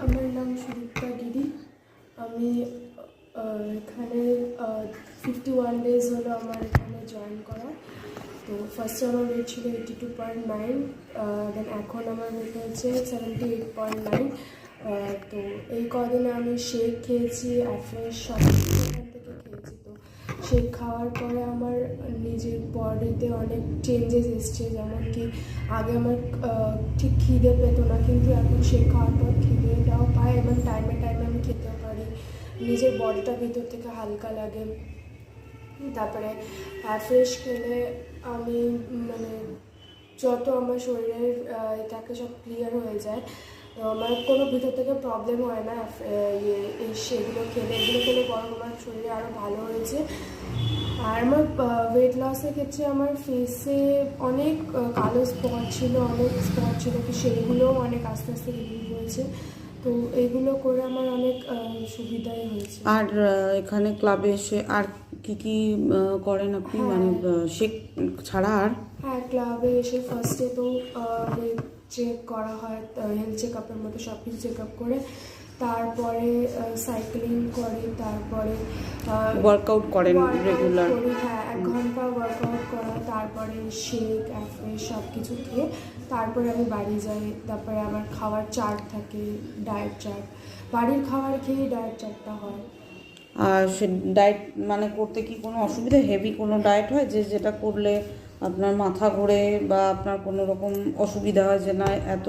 আমার নাম সুদীপ্তা গিরি। আমি এখানে 51 ডেজ হলো আমার এখানে জয়েন করা। তো ফার্স্টে আমার ওয়েট ছিল 82.9, দেন এখন আমার ওয়েট হয়েছে 78.9। তো এই কদিনে আমি শেক খেয়েছি, অ্যাফ্রেশ সব এখান থেকে খেয়েছি। তো শেক খাওয়ার পরে আমার নিজের বডিতে অনেক চেঞ্জেস এসছে, যেমন কি আগে আমার ঠিক খিদে পেতো না, কিন্তু এখন শেক খাওয়ার পর খিদেটাও পায় এবং টাইমে টাইমে আমি খেতেও পারি। নিজের বডিটা ভিতর থেকে হালকা লাগে। তারপরে ফ্রেশ খেলে আমি মানে যত আমার শরীরের এটাকে সব ক্লিয়ার হয়ে যায়, আমার কোনো ভিতর থেকে প্রবলেম হয় না। এই সেগুলো খেলে বরং আমার শরীরে আরও ভালো হয়েছে। আর আমার ওয়েট লসের ক্ষেত্রে আমার ফেসে অনেক কালো স্পট ছিল, তো সেইগুলোও অনেক আস্তে আস্তে রিলিভ হয়েছে। তো এইগুলো করে আমার অনেক সুবিধাই হয়েছে। আর এখানে ক্লাবে এসে আর কি করেন আপনি? মানে শেক ছাড়া আর? হ্যাঁ, ক্লাবে এসে ফার্স্টে তো চেক করা হয়, হেলথ চেক আপের মতো সব কিছু চেক আপ করে তারপরে সাইক্লিং করি, তারপরে ওয়ার্কআউট করেন রেগুলার? হ্যাঁ, 1 ঘন্টা ওয়ার্কআউট করা, তারপরে শেক অ্যাফ্রেশ সব কিছু খেয়ে তারপরে আমি বাড়ি যাই। তারপরে আমার খাওয়ার চার্ট থাকে, ডায়েট চার্ট। বাড়ির খাবার খেয়ে ডায়েট চার্টটা হয়। আর সে ডায়েট মানে করতে কি কোনো অসুবিধা, হেভি কোনো ডায়েট হয় যেটা করলে আপনার মাথা ঘোরে বা আপনার কোনো রকম অসুবিধা হয় যে না এত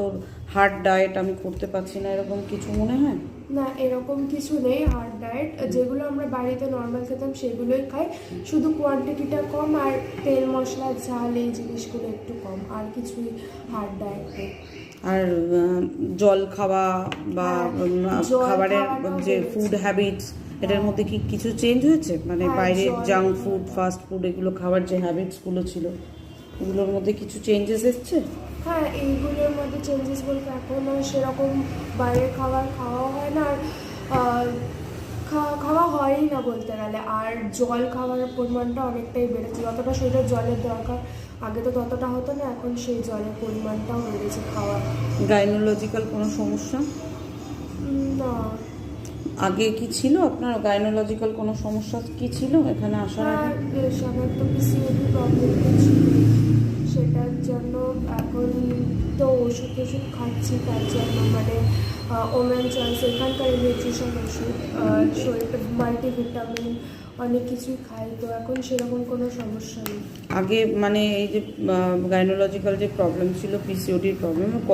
হার্ড ডায়েট আমি করতে পারছি না, এরকম কিছু মনে হয়? না, এরকম কিছু নেই হার্ড ডায়েট। যেগুলো আমরা বাড়িতে নর্মাল খেতাম সেগুলোই খাই, শুধু কোয়ান্টিটিটা কম আর তেল মশলা ঝাল এই জিনিসগুলো একটু কম, আর কিছুই হার্ড ডায়েট নেই। আর জল খাওয়া বা খাবারের যে ফুড হ্যাবিটস, এটার মধ্যে কি কিছু চেঞ্জ হয়েছে? মানে বাইরের জাঙ্ক ফুড, ফাস্ট ফুড এগুলো খাওয়ার যে হ্যাবিটসগুলো ছিল ওগুলোর মধ্যে কিছু চেঞ্জেস এসছে? হ্যাঁ, এইগুলোর মধ্যে চেঞ্জেস বলতে এখন সেরকম বাইরের খাবার খাওয়া হয় না, আর খাওয়া হয়ই না বলতে গেলে। আর জল খাওয়ার পরিমাণটা অনেকটাই বেড়েছে, যতটা শরীরের জলের দরকার আগে তো ততটা হতো না, এখন সেই জলের পরিমাণটাও বেড়েছে খাওয়ার। গাইনোলজিক্যাল কোনো সমস্যা? না। আগে কি ছিল আপনার গাইনোলজিক্যাল কোনো সমস্যা কি ছিল এখানে আসার আগে? আমার তো পিসিওডি প্রবলেম ছিল, সেটার জন্য এখন তো ওষুধ খাচ্ছি, তার জন্য মানে ওমেন চয়েস এখানকার নিউট্রিশন ওষুধ, শরীরে মাল্টিভিটামিন অনেক কিছুই খাই, তো এখন সেরকম কোনো সমস্যা নেই। আগে মানে এই যে গাইনোলজিক্যাল যে প্রবলেম ছিল, পিসিওডির প্রবলেম,